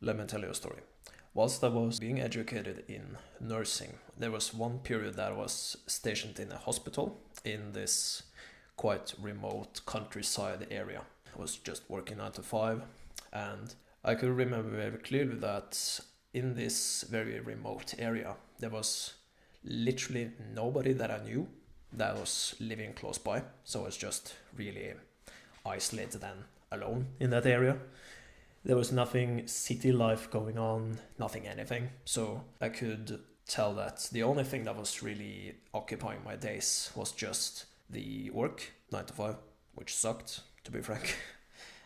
Let me tell you a story. Whilst I was being educated in nursing, there was one period that I was stationed in a hospital in this quite remote countryside area. I was just working 9 to 5, and I could remember very clearly that in this very remote area, there was literally nobody that I knew that was living close by. So I was just really isolated and alone in that area. There was nothing city life going on, nothing anything. So I could tell that the only thing that was really occupying my days was just the work, 9 to 5, which sucked, to be frank,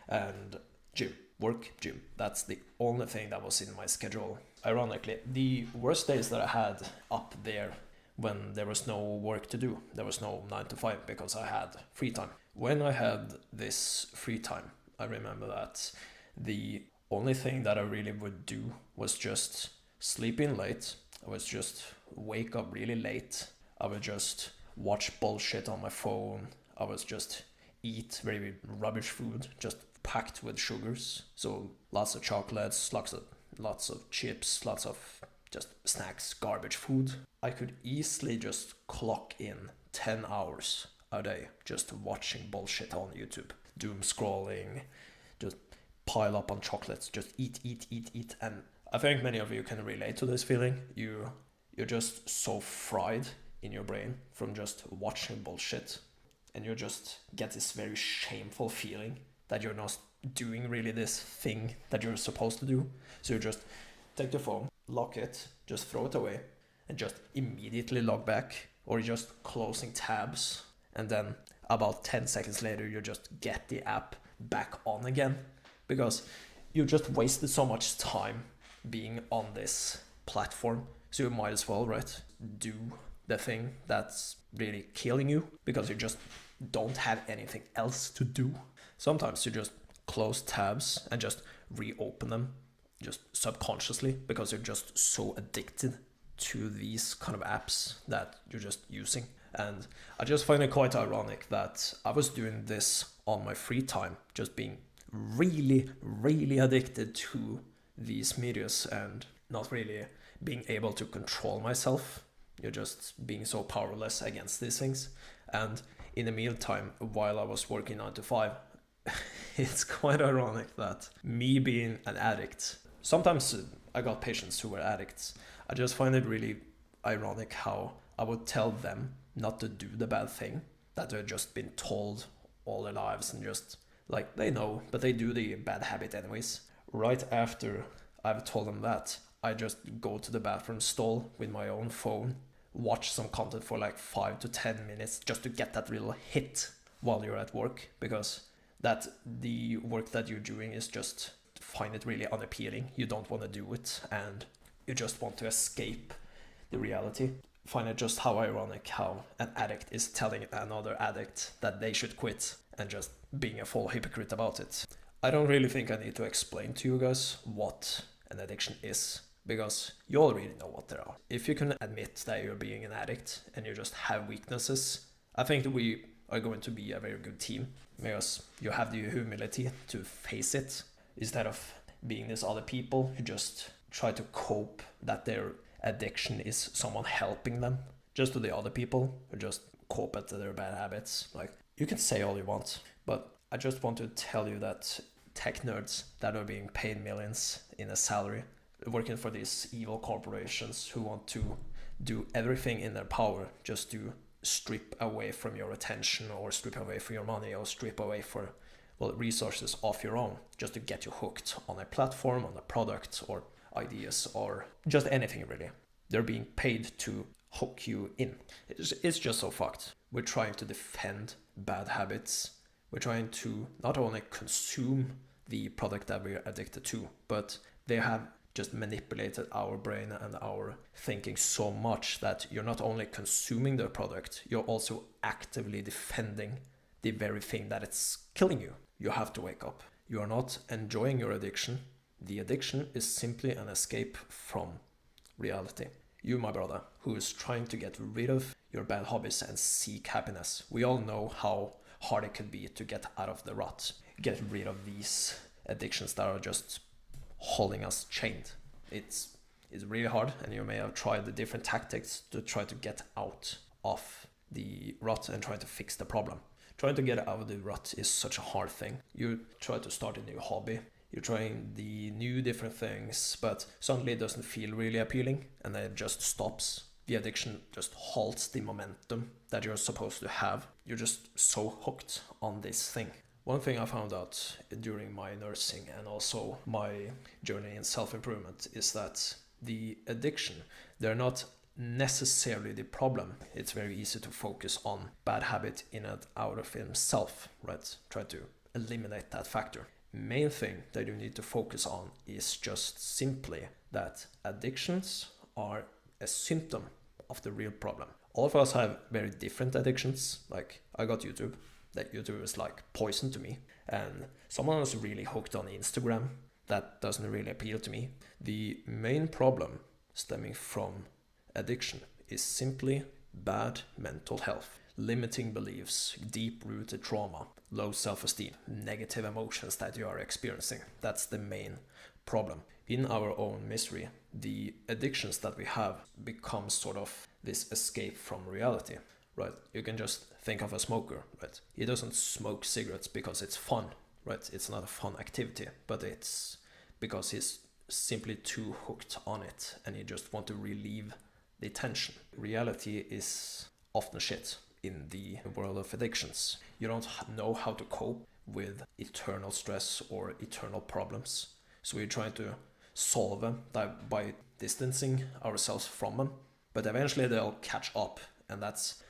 and gym. Work, gym. That's the only thing that was in my schedule. Ironically, the worst days that I had up there when there was no work to do, there was no 9 to 5 because I had free time. When I had this free time, I remember that the only thing that I really would do was just sleep in late. I would just wake up really late. I would just watch bullshit on my phone. I would just eat very rubbish food, just packed with sugars. So lots of chocolates, lots of chips, lots of just snacks, garbage food. I could easily just clock in 10 hours a day just watching bullshit on YouTube, doom scrolling, just pile up on chocolates, just eat, and I think many of you can relate to this feeling. You're just so fried in your brain from just watching bullshit, and you just get this very shameful feeling that you're not doing really this thing that you're supposed to do. So you just take the phone, lock it, just throw it away, and just immediately log back, or just closing tabs, and then about 10 seconds later you just get the app back on again, because you just wasted so much time being on this platform. So you might as well, right, do the thing that's really killing you, because you just don't have anything else to do. Sometimes you just close tabs and just reopen them just subconsciously, because you're just so addicted to these kind of apps that you're just using. And I just find it quite ironic that I was doing this on my free time, just being really addicted to these medias and not really being able to control myself. You're just being so powerless against these things. And in the mealtime, while I was working 9 to 5, it's quite ironic that me being an addict, sometimes I got patients who were addicts. I just find it really ironic how I would tell them not to do the bad thing that they've just been told all their lives, and just like they know, but they do the bad habit anyways. Right after I've told them that, I just go to the bathroom stall with my own phone, watch some content for like 5 to 10 minutes just to get that little hit while you're at work, because that the work that you're doing is just find it really unappealing. You don't want to do it, and you just want to escape the reality. Find it just how ironic how an addict is telling another addict that they should quit, and just being a full hypocrite about it. I don't really think I need to explain to you guys what an addiction is, because you already know what they are. If you can admit that you're being an addict and you just have weaknesses, I think that we are going to be a very good team, because you have the humility to face it instead of being these other people who just try to cope that their addiction is someone helping them. Just to the other people who just cope at their bad habits. Like, you can say all you want, but I just want to tell you that tech nerds that are being paid millions in a salary, working for these evil corporations who want to do everything in their power just to strip away from your attention, or strip away from your money, or strip away for resources off your own, just to get you hooked on a platform, on a product, or ideas, or just anything really. They're being paid to hook you in. It's just so fucked. We're trying to defend bad habits. We're trying to not only consume the product that we're addicted to, but they have just manipulated our brain and our thinking so much that you're not only consuming the product, you're also actively defending the very thing that it's killing you. You have to wake up. You are not enjoying your addiction. The addiction is simply an escape from reality. You, my brother, who is trying to get rid of your bad hobbies and seek happiness. We all know how hard it can be to get out of the rut, get rid of these addictions that are just holding us chained. It's really hard, and you may have tried the different tactics to try to get out of the rut and try to fix the problem. Trying to get out of the rut is such a hard thing. You try to start a new hobby, you're trying the new different things, but suddenly it doesn't feel really appealing, and then it just stops. The addiction just halts the momentum that you're supposed to have. You're just so hooked on this thing. One thing I found out during my nursing and also my journey in self-improvement is that the addiction, they're not necessarily the problem. It's very easy to focus on bad habit in and out of himself, right? Try to eliminate that factor. Main thing that you need to focus on is just simply that addictions are a symptom of the real problem. All of us have very different addictions. Like, I got YouTube. That YouTube is like poison to me. And someone was really hooked on Instagram. That doesn't really appeal to me. The main problem stemming from addiction is simply bad mental health, limiting beliefs, deep-rooted trauma, low self-esteem, negative emotions that you are experiencing. That's the main problem. In our own misery, the addictions that we have become sort of this escape from reality, right? You can just think of a smoker, right? He doesn't smoke cigarettes because it's fun, right? It's not a fun activity, but it's because he's simply too hooked on it and you just want to relieve the tension. Reality is often shit in the world of addictions. You don't know how to cope with eternal stress or eternal problems. So we're trying to solve them by distancing ourselves from them. But eventually they'll catch up. And that's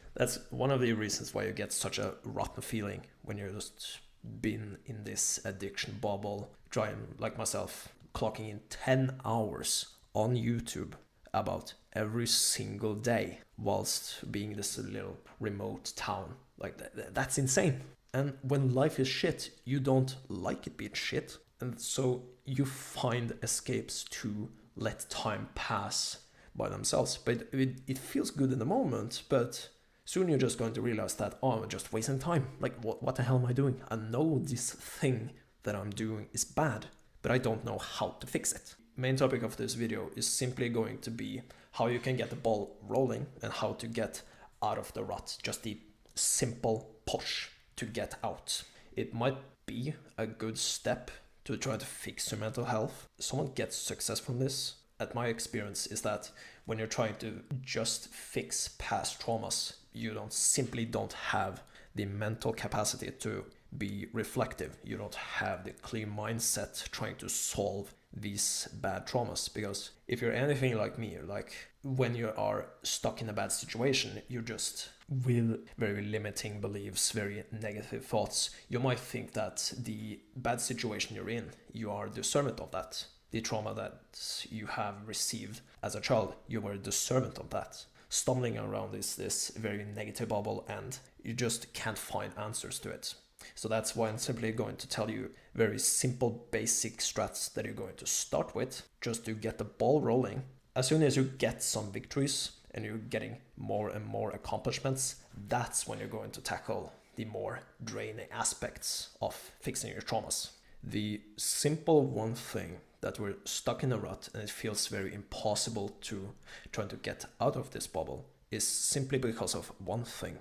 one of the reasons why you get such a rotten feeling when you're just been in this addiction bubble, trying, like myself, clocking in 10 hours on YouTube about every single day whilst being this little remote town. Like, that's insane. And when life is shit, you don't like it being shit. And so you find escapes to let time pass by themselves. But it feels good in the moment, but soon you're just going to realize that, oh, I'm just wasting time. Like, what the hell am I doing? I know this thing that I'm doing is bad, but I don't know how to fix it. Main topic of this video is simply going to be how you can get the ball rolling and how to get out of the rut. Just the simple push to get out. It might be a good step to try to fix your mental health. Someone gets success from this. At my experience is that when you're trying to just fix past traumas, you simply don't have the mental capacity to be reflective. You don't have the clear mindset trying to solve these bad traumas. Because if you're anything like me, like when you are stuck in a bad situation, you're just with very limiting beliefs, very negative thoughts. You might think that the bad situation you're in, you are the servant of that. The trauma that you have received as a child, you were the servant of that. Stumbling around this very negative bubble and you just can't find answers to it. So that's why I'm simply going to tell you very simple basic strats that you're going to start with just to get the ball rolling. As soon as you get some victories and you're getting more and more accomplishments, that's when you're going to tackle the more draining aspects of fixing your traumas. The simple one thing that we're stuck in a rut and it feels very impossible to try to get out of this bubble is simply because of one thing.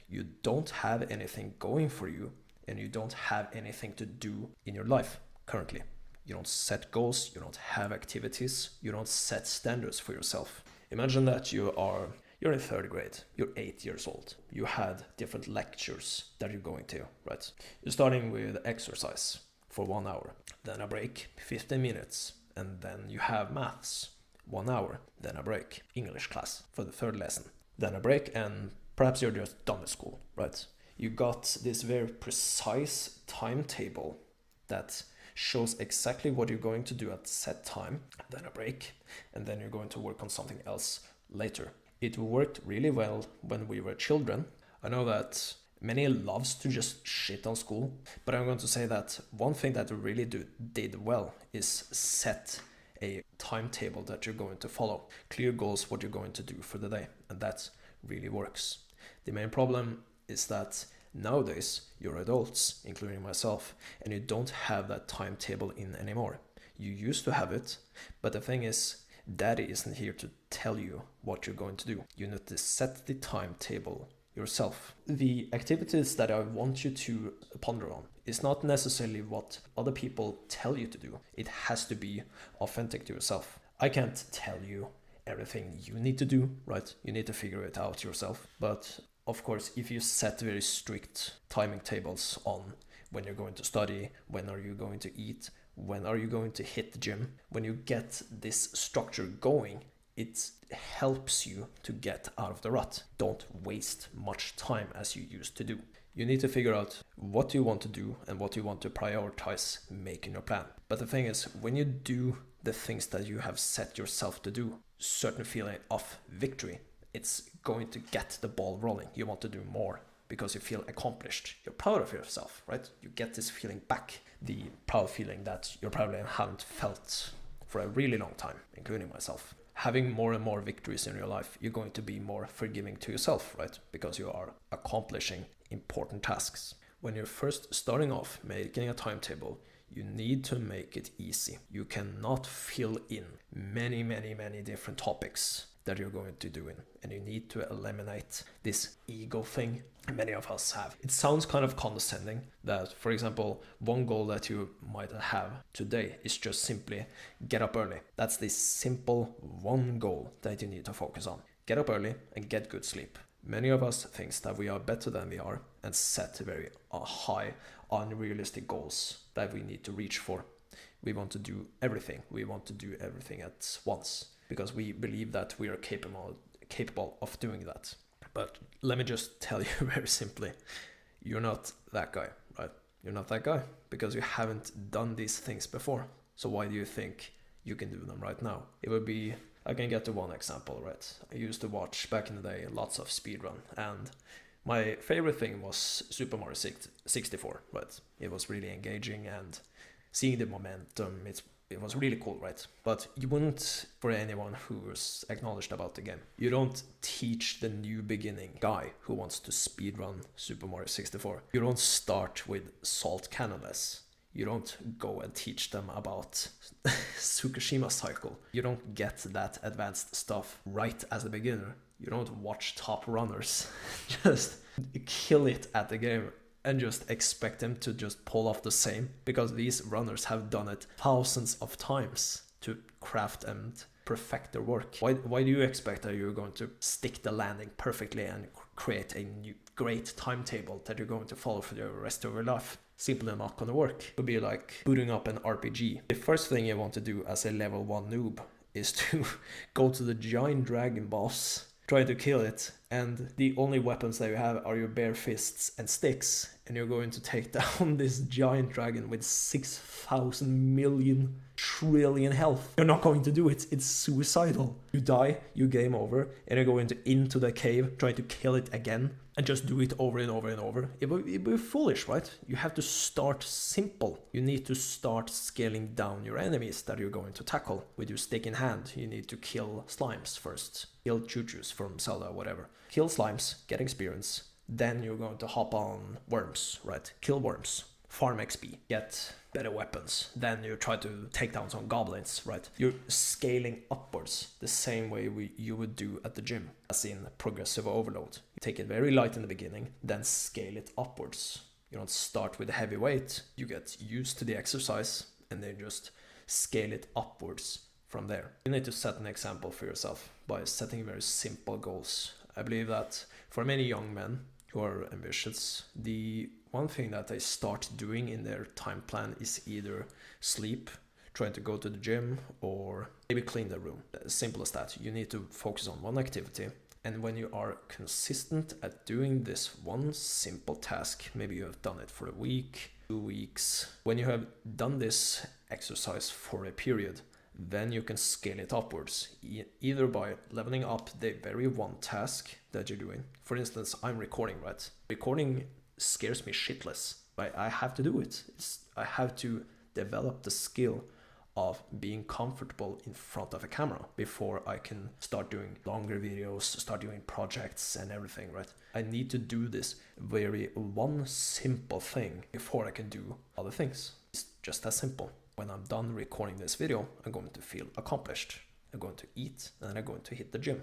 You don't have anything going for you and you don't have anything to do in your life currently. You don't set goals, you don't have activities, you don't set standards for yourself. Imagine that you're in third grade, you're 8 years old. You had different lectures that you're going to, right? You're starting with exercise for 1 hour, then a break, 15 minutes, and then you have maths, 1 hour, then a break, English class for the third lesson, then a break, and perhaps you're just done with school, right? You got this very precise timetable that shows exactly what you're going to do at set time, then a break, and then you're going to work on something else later. It worked really well when we were children. I know that many loves to just shit on school, but I'm going to say that one thing that we really did well is set a timetable that you're going to follow. Clear goals, what you're going to do for the day, and that really works. The main problem is that nowadays you're adults, including myself, and you don't have that timetable in anymore. You used to have it, but the thing is, daddy isn't here to tell you what you're going to do. You need to set the timetable yourself. The activities that I want you to ponder on is not necessarily what other people tell you to do. It has to be authentic to yourself. I can't tell you everything you need to do, right? You need to figure it out yourself. But of course, if you set very strict timing tables on when you're going to study, when are you going to eat, when are you going to hit the gym, when you get this structure going, it helps you to get out of the rut. Don't waste much time as you used to do. You need to figure out what you want to do and what you want to prioritize making your plan. But the thing is, when you do the things that you have set yourself to do, certain feeling of victory, it's going to get the ball rolling. You want to do more because you feel accomplished. You're proud of yourself, right? You get this feeling back, the proud feeling that you probably haven't felt for a really long time, including myself. Having more and more victories in your life, you're going to be more forgiving to yourself, right? Because you are accomplishing important tasks. When you're first starting off making a timetable, you need to make it easy. You cannot fill in many different topics that you're going to do in, and you need to eliminate this ego thing many of us have. It sounds kind of condescending that, for example, one goal that you might have today is just simply get up early. That's the simple one goal that you need to focus on. Get up early and get good sleep. Many of us think that we are better than we are and set very high, unrealistic goals that we need to reach for. We want to do everything. We want to do everything at once because we believe that we are capable of doing that. But let me just tell you very simply, you're not that guy, right? You're not that guy because you haven't done these things before. So why do you think you can do them right now? It would be, I can get to one example, right? I used to watch back in the day lots of speedrun, and my favorite thing was Super Mario 64, right? It was really engaging and seeing the momentum, it was really cool, right? But you wouldn't, for anyone who's acknowledged about the game, you don't teach the new beginning guy who wants to speedrun Super Mario 64. You don't start with Salt Cannonless. You don't go and teach them about Tsukushima cycle. You don't get that advanced stuff right as a beginner. You don't watch top runners just kill it at the game and just expect them to just pull off the same, because these runners have done it thousands of times to craft and perfect their work. Why do you expect that you're going to stick the landing perfectly and create a new great timetable that you're going to follow for the rest of your life? Simply not gonna work. It would be like booting up an RPG. The first thing you want to do as a level 1 noob is to go to the giant dragon boss, try to kill it, and the only weapons that you have are your bare fists and sticks, and you're going to take down this giant dragon with 6,000 million trillion health. You're not going to do it. It's suicidal. You die, you game over, and you go into the cave, try to kill it again, and just do it over and over and over. It'd be foolish, right? You have to start simple. You need to start scaling down your enemies that you're going to tackle. With your stick in hand, you need to kill slimes first. Kill Choo-Choos from Zelda, whatever. Kill slimes, get experience. Then you're going to hop on worms, right? Kill worms. Farm XP. Get better weapons. Then you try to take down some goblins, right? You're scaling upwards the same way you would do at the gym, as in progressive overload. You take it very light in the beginning, then scale it upwards. You don't start with a heavy weight. You get used to the exercise and then just scale it upwards from there. You need to set an example for yourself by setting very simple goals. I believe that for many young men who are ambitious, the one thing that they start doing in their time plan is either sleep, trying to go to the gym, or maybe clean the room. As simple as that. You need to focus on one activity. And when you are consistent at doing this one simple task, maybe you have done it for a week, 2 weeks. When you have done this exercise for a period, then you can scale it upwards, either by leveling up the very one task that you're doing. For instance, I'm recording, right? Recording scares me shitless. I have to do it. I have to develop the skill of being comfortable in front of a camera before I can start doing longer videos, start doing projects and everything, right? I need to do this very one simple thing before I can do other things. It's just that simple. when I'm done recording this video, I'm going to feel accomplished. I'm going to eat and I'm going to hit the gym.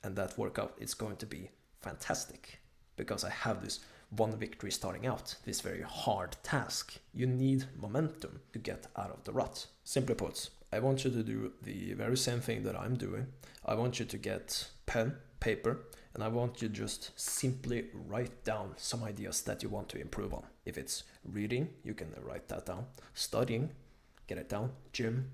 And that workout is going to be fantastic because I have this one victory starting out, this very hard task. You need momentum to get out of the rut. Simply put, I want you to do the very same thing that I'm doing. I want you to get pen, paper, and I want you to just simply write down some ideas that you want to improve on. If it's reading, you can write that down. Studying, get it down. Gym,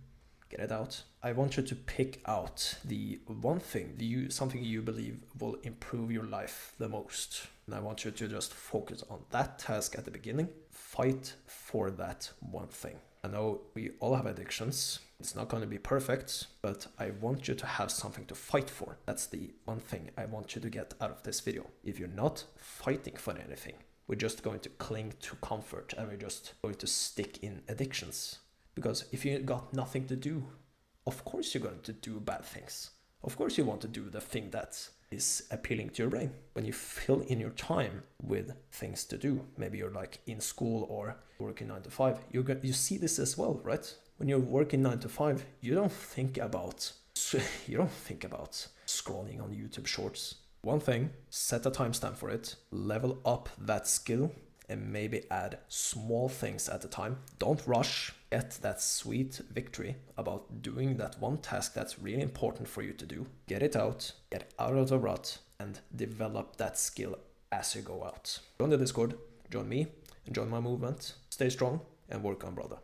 get it out. I want you to pick out the one thing, something you believe will improve your life the most. And I want you to just focus on that task at the beginning. Fight for that one thing. I know we all have addictions. It's not going to be perfect, but I want you to have something to fight for. That's the one thing I want you to get out of this video. If you're not fighting for anything, we're just going to cling to comfort and we're just going to stick in addictions. Because if you got nothing to do, of course you're going to do bad things. Of course you want to do the thing that is appealing to your brain. When you fill in your time with things to do, maybe you're like in school or working 9 to 5, you see this as well, right? When you're working 9 to 5, you don't think about scrolling on YouTube shorts. One thing, set a timestamp for it, level up that skill, and maybe add small things at a time. Don't rush. Get that sweet victory about doing that one task that's really important for you to do. Get it out, get out of the rut, and develop that skill as you go out. Join the Discord, join me, and join my movement. Stay strong and work on, brother.